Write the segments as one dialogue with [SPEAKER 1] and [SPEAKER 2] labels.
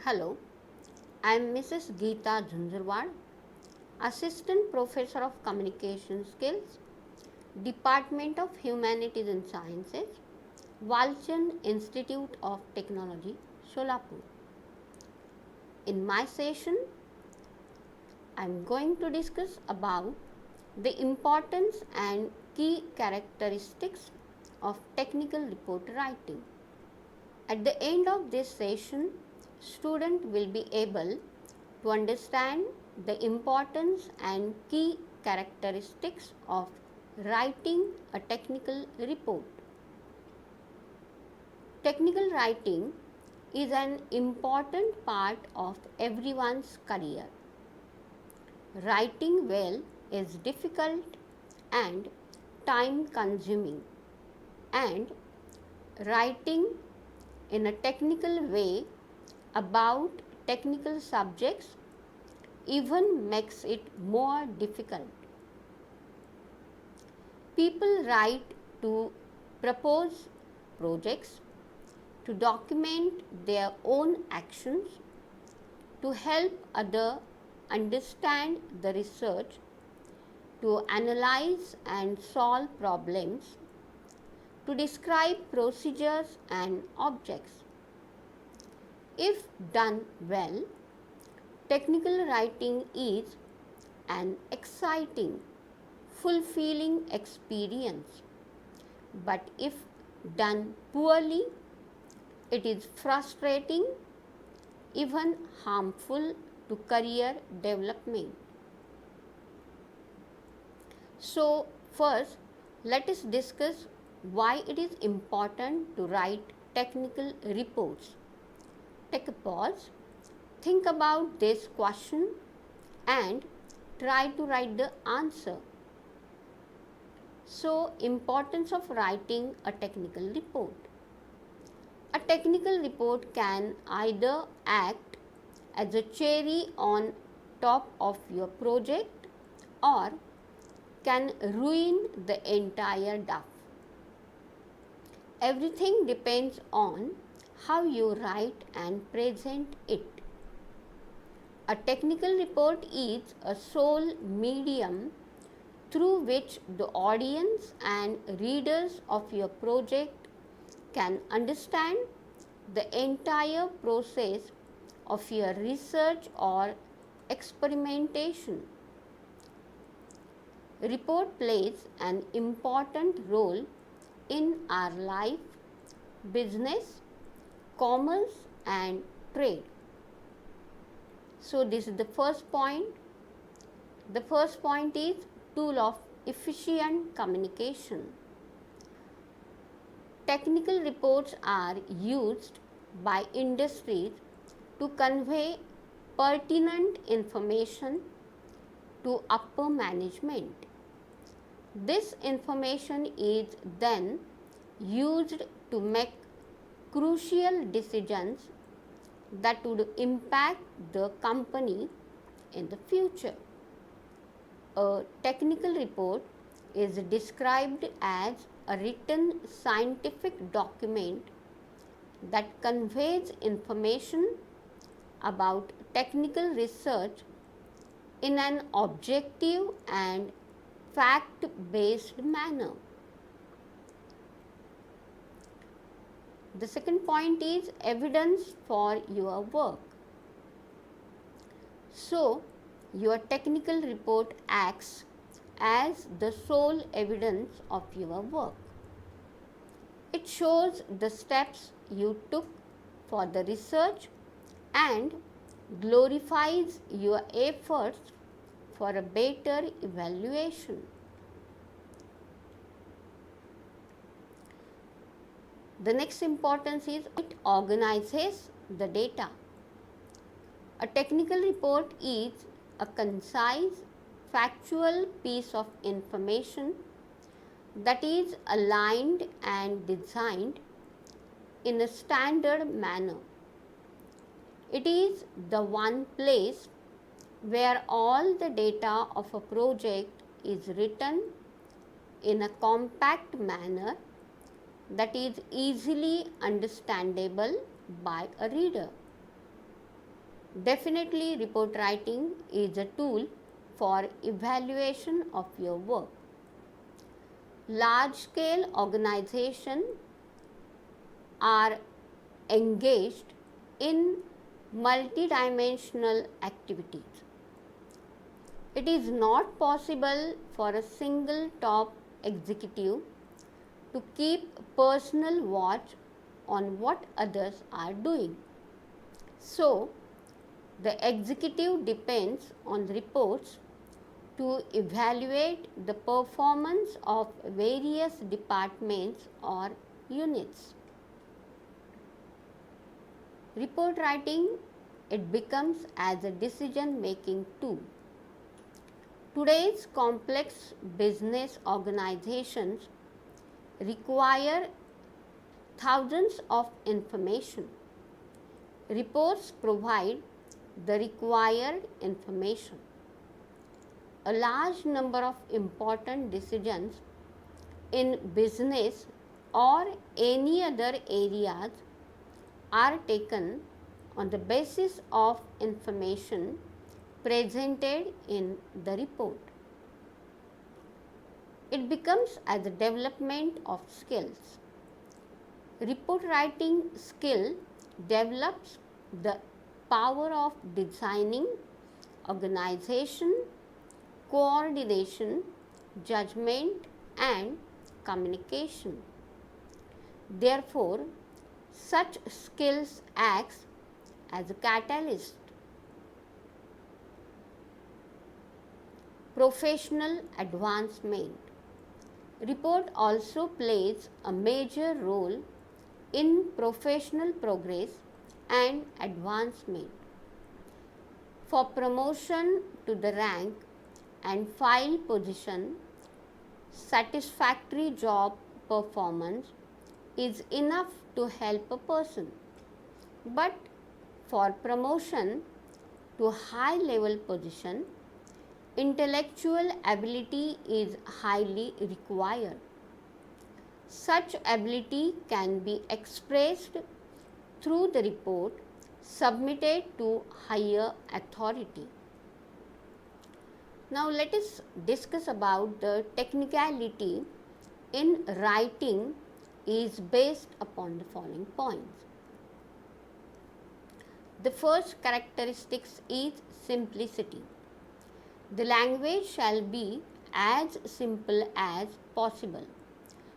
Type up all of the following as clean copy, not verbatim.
[SPEAKER 1] Hello, I am Mrs. Geeta Jhunjhunwad, Assistant Professor of Communication Skills, Department of Humanities and Sciences, Walchand Institute of Technology, Solapur. In my session, I am going to discuss about the importance and key characteristics of technical report writing. At the end of this session, student will be able to understand the importance and key characteristics of writing a technical report. Technical writing is an important part of everyone's career. Writing well is difficult and time consuming, and writing in a technical way about technical subjects even makes it more difficult. People write to propose projects, to document their own actions, to help others understand the research, to analyze and solve problems, to describe procedures and objects. If done well, technical writing is an exciting, fulfilling experience. But if done poorly, it is frustrating, even harmful to career development. So, first, let us discuss why it is important to write technical reports. Take a pause, think about this question and try to write the answer. So, importance of writing a technical report. A technical report can either act as a cherry on top of your project or can ruin the entire duff. Everything depends on how you write and present it. A technical report is a sole medium through which the audience and readers of your project can understand the entire process of your research or experimentation. Report plays an important role in our life, business, commerce and trade. So, this is the first point. The first point is tool of efficient communication. Technical reports are used by industries to convey pertinent information to upper management. This information is then used to make crucial decisions that would impact the company in the future. A technical report is described as a written scientific document that conveys information about technical research in an objective and fact-based manner. The second point is evidence for your work. So, your technical report acts as the sole evidence of your work. It shows the steps you took for the research and glorifies your efforts for a better evaluation. The next importance is it organizes the data. A technical report is a concise, factual piece of information that is aligned and designed in a standard manner. It is the one place where all the data of a project is written in a compact manner that is easily understandable by a reader. Definitely, report writing is a tool for evaluation of your work. Large scale organizations are engaged in multidimensional activities. It is not possible for a single top executive to keep personal watch on what others are doing. So, the executive depends on the reports to evaluate the performance of various departments or units. Report writing, it becomes as a decision making tool. Today's complex business organizations require thousands of information. Reports provide the required information. A large number of important decisions in business or any other areas are taken on the basis of information presented in the report. It becomes as a development of skills. Report writing skill develops the power of designing, organization, coordination, judgment, and communication. Therefore, such skills acts as a catalyst. Professional advancement. Report also plays a major role in professional progress and advancement. For promotion to the rank and file position, satisfactory job performance is enough to help a person. But for promotion to high level position, intellectual ability is highly required. Such ability can be expressed through the report submitted to higher authority. Now let us discuss about the technicality in writing is based upon the following points. The first characteristics is simplicity. The language shall be as simple as possible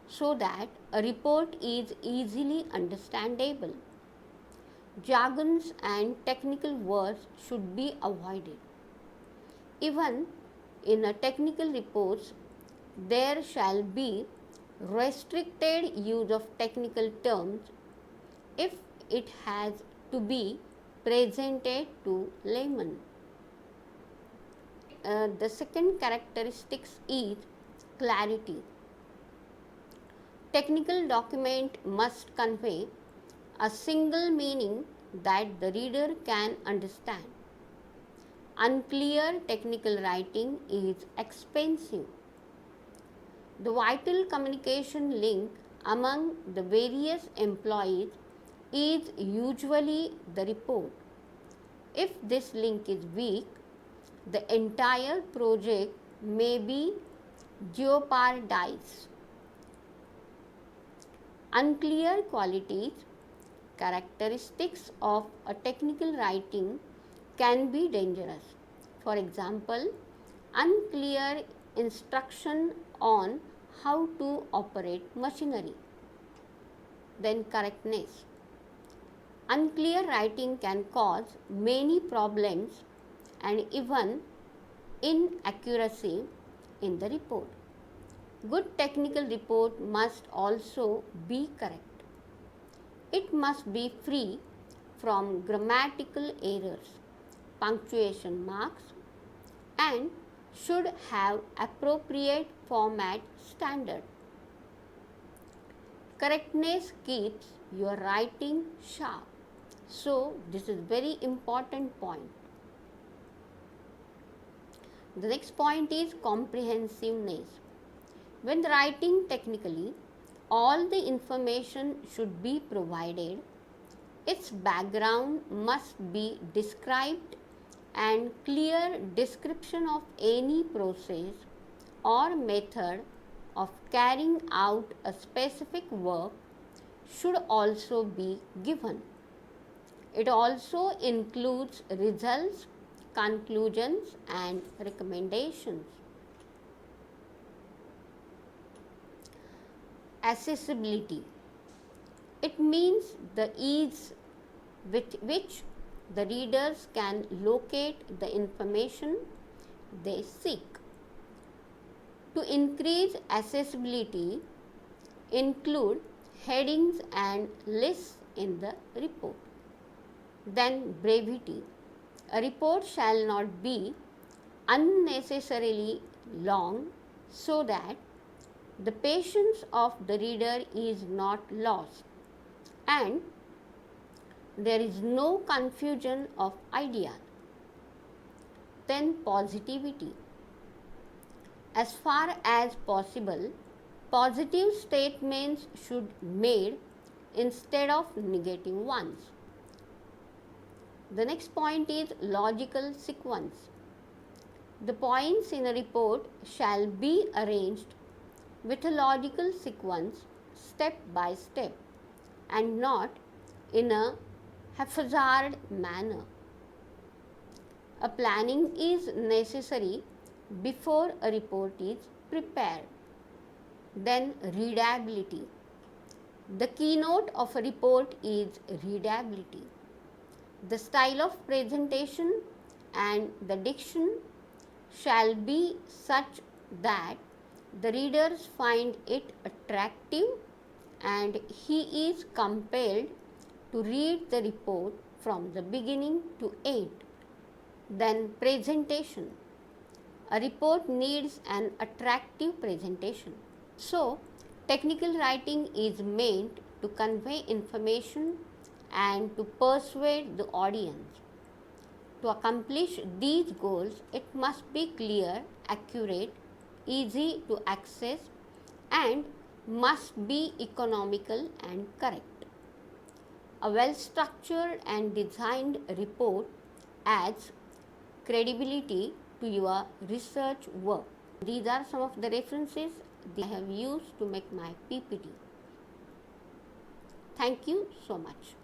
[SPEAKER 1] so that a report is easily understandable. Jargons and technical words should be avoided. Even in a technical reports, there shall be restricted use of technical terms if it has to be presented to laymen. The second characteristics is clarity. Technical document must convey a single meaning that the reader can understand. Unclear technical writing is expensive. The vital communication link among the various employees is usually the report. If this link is weak, the entire project may be jeopardized. Unclear qualities, characteristics of a technical writing can be dangerous. For example, unclear instruction on how to operate machinery. Then correctness. Unclear writing can cause many problems and even inaccuracy in the report. Good technical report must also be correct. It must be free from grammatical errors, punctuation marks, and should have appropriate format standard. Correctness keeps your writing sharp. So, this is very important point. The next point is comprehensiveness. When writing technically, all the information should be provided Its background must be described, and clear description of any process or method of carrying out a specific work should also be given. It also includes results, conclusions, and recommendations. Accessibility. It means the ease with which the readers can locate the information they seek. To increase accessibility, include headings and lists in the report. Then brevity. A report shall not be unnecessarily long so that the patience of the reader is not lost and there is no confusion of ideas. Then positivity. As far as possible, positive statements should be made instead of negative ones. The next point is logical sequence. The points in a report shall be arranged with a logical sequence step by step and not in a haphazard manner. A planning is necessary before a report is prepared. Then readability. The keynote of a report is readability. The style of presentation and the diction shall be such that the readers find it attractive and he is compelled to read the report from the beginning to end. Then presentation. A report needs an attractive presentation. So, technical writing is meant to convey information and to persuade the audience. To accomplish these goals, it must be clear, accurate, easy to access, and must be economical and correct. A well structured and designed report adds credibility to your research work. These are some of the references I have used to make my PPT. Thank you so much.